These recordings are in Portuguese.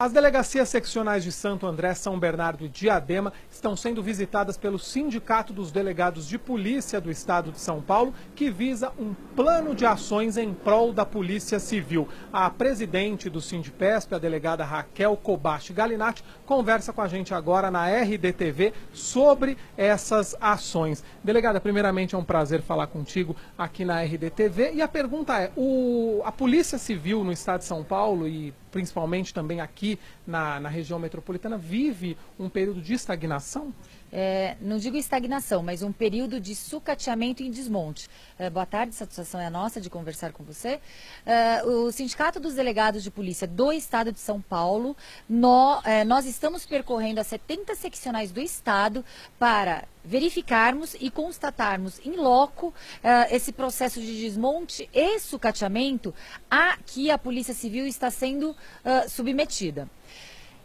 As delegacias seccionais de Santo André, São Bernardo e Diadema estão sendo visitadas pelo Sindicato dos Delegados de Polícia do Estado de São Paulo, que visa um plano de ações em prol da Polícia Civil. A presidente do Sindipesp, a delegada Raquel Kobashi Galinatti, conversa com a gente agora na RDTV sobre essas ações. Delegada, primeiramente é um prazer falar contigo aqui na RDTV. E a pergunta é, a Polícia Civil no Estado de São Paulo e principalmente também aqui na região metropolitana, vive um período de estagnação? Não digo estagnação, mas um período de sucateamento e desmonte. Boa tarde, satisfação é nossa de conversar com você. O Sindicato dos Delegados de Polícia do Estado de São Paulo, nós estamos percorrendo as 70 seccionais do Estado para verificarmos e constatarmos em loco esse processo de desmonte e sucateamento a que a Polícia Civil está sendo submetida.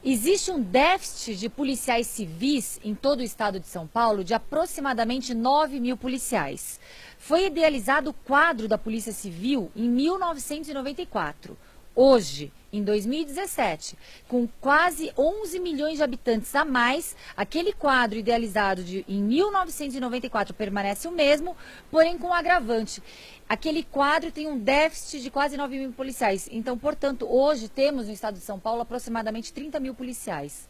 Existe um déficit de policiais civis em todo o estado de São Paulo de aproximadamente 9 mil policiais. Foi idealizado o quadro da Polícia Civil em 1994. Hoje, em 2017, com quase 11 milhões de habitantes a mais, aquele quadro idealizado em 1994 permanece o mesmo, porém com um agravante. Aquele quadro tem um déficit de quase 9 mil policiais. Então, portanto, hoje temos no estado de São Paulo aproximadamente 30 mil policiais.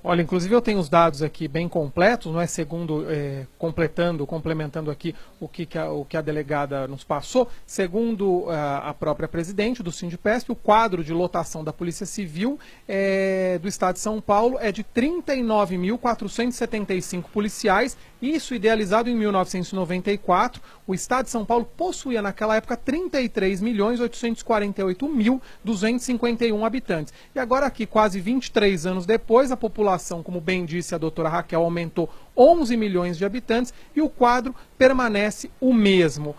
Olha, inclusive eu tenho os dados aqui bem completos, não é? Segundo, complementando aqui o que a delegada nos passou, segundo a própria presidente do Sindipesp, o quadro de lotação da Polícia Civil do Estado de São Paulo é de 39.475 policiais, isso idealizado em 1994. O Estado de São Paulo possuía naquela época 33.848.251 habitantes. E agora aqui, quase 23 anos depois, a população, como bem disse a doutora Raquel, aumentou 11 milhões de habitantes e o quadro permanece o mesmo.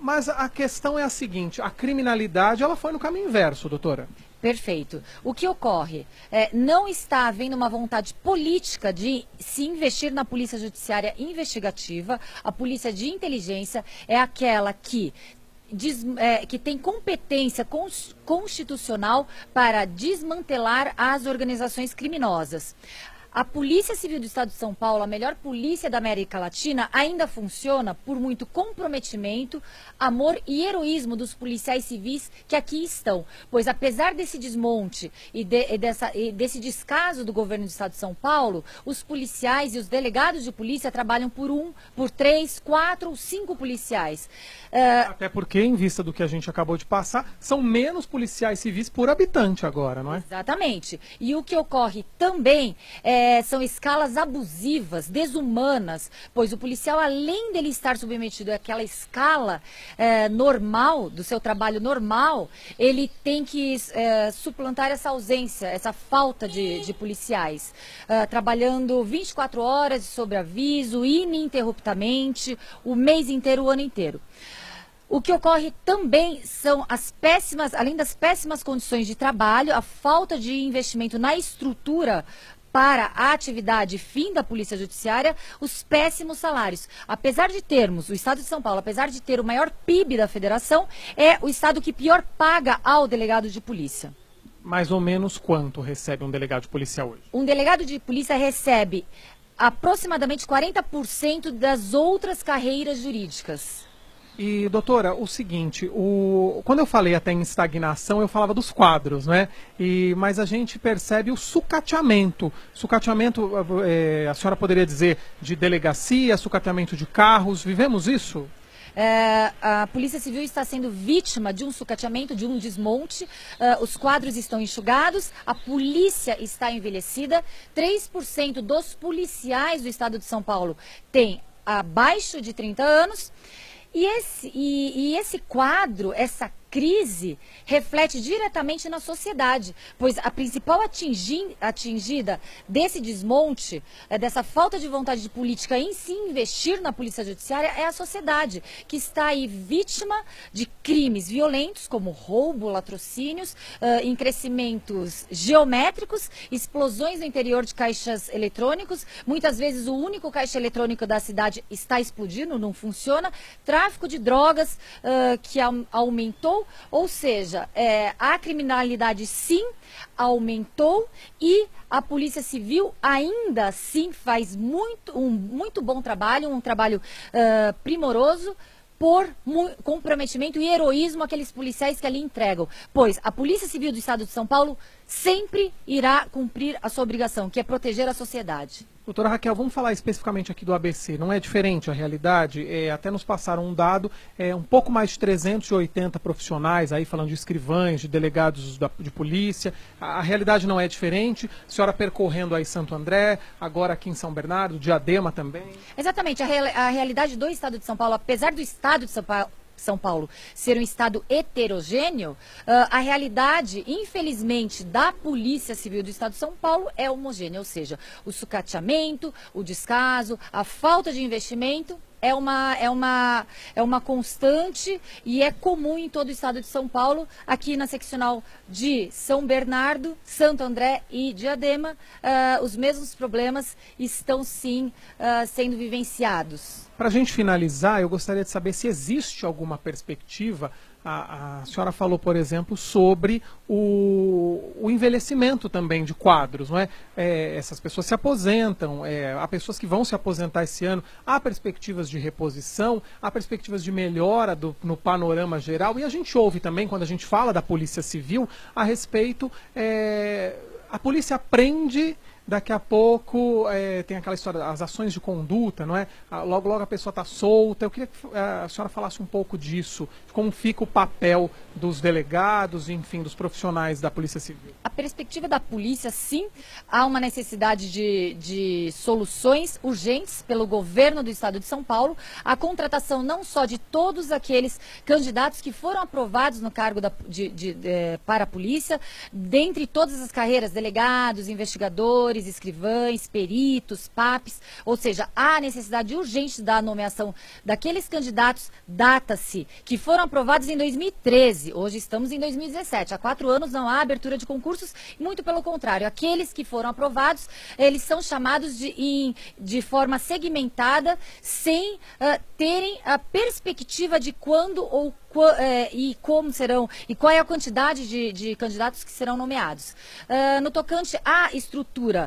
Mas a questão é a seguinte, a criminalidade ela foi no caminho inverso, doutora. Perfeito. O que ocorre? Não está havendo uma vontade política de se investir na polícia judiciária investigativa. A polícia de inteligência é aquela que tem competência constitucional para desmantelar as organizações criminosas. A Polícia Civil do Estado de São Paulo, a melhor polícia da América Latina, ainda funciona por muito comprometimento, amor e heroísmo dos policiais civis que aqui estão. Pois apesar desse desmonte e desse descaso do governo do Estado de São Paulo, os policiais e os delegados de polícia trabalham por 3, 4 ou 5 policiais. Até porque, em vista do que a gente acabou de passar, são menos policiais civis por habitante agora, não é? Exatamente. E o que ocorre também são escalas abusivas, desumanas, pois o policial, além dele estar submetido àquela escala normal, do seu trabalho normal, ele tem que suplantar essa ausência, essa falta de policiais, trabalhando 24 horas de sobreaviso, ininterruptamente, o mês inteiro, o ano inteiro. O que ocorre também são além das péssimas condições de trabalho, a falta de investimento na estrutura para a atividade fim da Polícia Judiciária, os péssimos salários. Apesar de termos, o Estado de São Paulo, apesar de ter o maior PIB da federação, é o Estado que pior paga ao delegado de polícia. Mais ou menos quanto recebe um delegado de polícia hoje? Um delegado de polícia recebe aproximadamente 40% das outras carreiras jurídicas. E, doutora, o seguinte, quando eu falei até em estagnação, eu falava dos quadros, né? Mas a gente percebe o sucateamento. Sucateamento, a senhora poderia dizer, de delegacia, sucateamento de carros, vivemos isso? A Polícia Civil está sendo vítima de um sucateamento, de um desmonte, os quadros estão enxugados, a polícia está envelhecida, 3% dos policiais do estado de São Paulo têm abaixo de 30 anos, e esse quadro, essa crise, reflete diretamente na sociedade, pois a principal atingida desse desmonte, dessa falta de vontade de política em se investir na Polícia Judiciária, é a sociedade, que está aí vítima de crimes violentos, como roubo, latrocínios, em crescimentos geométricos, explosões no interior de caixas eletrônicos, muitas vezes o único caixa eletrônico da cidade está explodindo, não funciona, tráfico de drogas que aumentou Paulo, ou seja, a criminalidade sim aumentou e a Polícia Civil ainda assim faz um muito bom trabalho, um trabalho primoroso, por comprometimento e heroísmo àqueles policiais que ali entregam. Pois a Polícia Civil do Estado de São Paulo sempre irá cumprir a sua obrigação, que é proteger a sociedade. Doutora Raquel, vamos falar especificamente aqui do ABC. Não é diferente a realidade? Até nos passaram um dado, um pouco mais de 380 profissionais, aí falando de escrivães, de delegados de polícia. A realidade não é diferente? A senhora percorrendo aí Santo André, agora aqui em São Bernardo, Diadema também? Exatamente. A realidade do Estado de São Paulo, apesar do Estado de São Paulo ser um estado heterogêneo, a realidade, infelizmente, da Polícia Civil do Estado de São Paulo é homogênea, ou seja, o sucateamento, o descaso, a falta de investimento é uma constante e é comum em todo o estado de São Paulo. Aqui na seccional de São Bernardo, Santo André e Diadema, os mesmos problemas estão sim sendo vivenciados. Para a gente finalizar, eu gostaria de saber se existe alguma perspectiva. A senhora falou, por exemplo, sobre o envelhecimento também de quadros, não é? Essas pessoas se aposentam, há pessoas que vão se aposentar esse ano, há perspectivas de reposição, há perspectivas de melhora no panorama geral, e a gente ouve também, quando a gente fala da Polícia Civil, a respeito, a polícia prende. Daqui a pouco tem aquela história das ações de conduta, não é? Logo, logo a pessoa está solta. Eu queria que a senhora falasse um pouco disso, de como fica o papel dos delegados, enfim, dos profissionais da Polícia Civil. A perspectiva da polícia, sim, há uma necessidade de soluções urgentes pelo governo do Estado de São Paulo, a contratação não só de todos aqueles candidatos que foram aprovados no cargo para a polícia, dentre todas as carreiras, delegados, investigadores, escrivães, peritos, PAPs, ou seja, há necessidade urgente da nomeação daqueles candidatos, data-se, que foram aprovados em 2013, hoje estamos em 2017, há 4 anos não há abertura de concursos, muito pelo contrário, aqueles que foram aprovados, eles são chamados de forma segmentada, sem terem a perspectiva de quando e como serão, e qual é a quantidade de candidatos que serão nomeados. No tocante à estrutura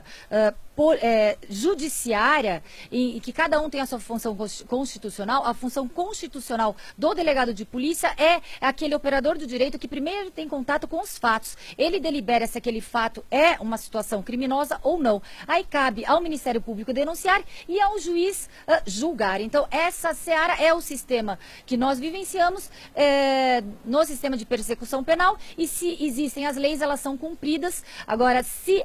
judiciária, e que cada um tem a sua função constitucional, a função constitucional do delegado de polícia é aquele operador do direito que primeiro tem contato com os fatos. Ele delibera se aquele fato é uma situação criminosa ou não. Aí cabe ao Ministério Público denunciar e ao juiz julgar. Então, essa seara é o sistema que nós vivenciamos no sistema de persecução penal, e se existem as leis, elas são cumpridas. Agora, se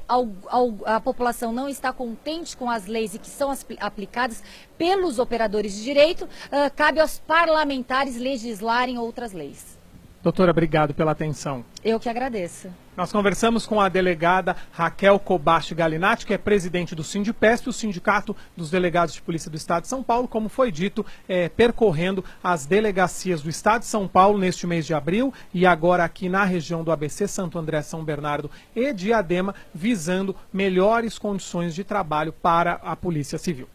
a população não está contente com as leis e que são aplicadas pelos operadores de direito, cabe aos parlamentares legislarem outras leis. Doutora, obrigado pela atenção. Eu que agradeço. Nós conversamos com a delegada Raquel Kobashi Galinatti, que é presidente do Sindipesp, o Sindicato dos Delegados de Polícia do Estado de São Paulo, como foi dito, percorrendo as delegacias do Estado de São Paulo neste mês de abril e agora aqui na região do ABC, Santo André, São Bernardo e Diadema, visando melhores condições de trabalho para a Polícia Civil.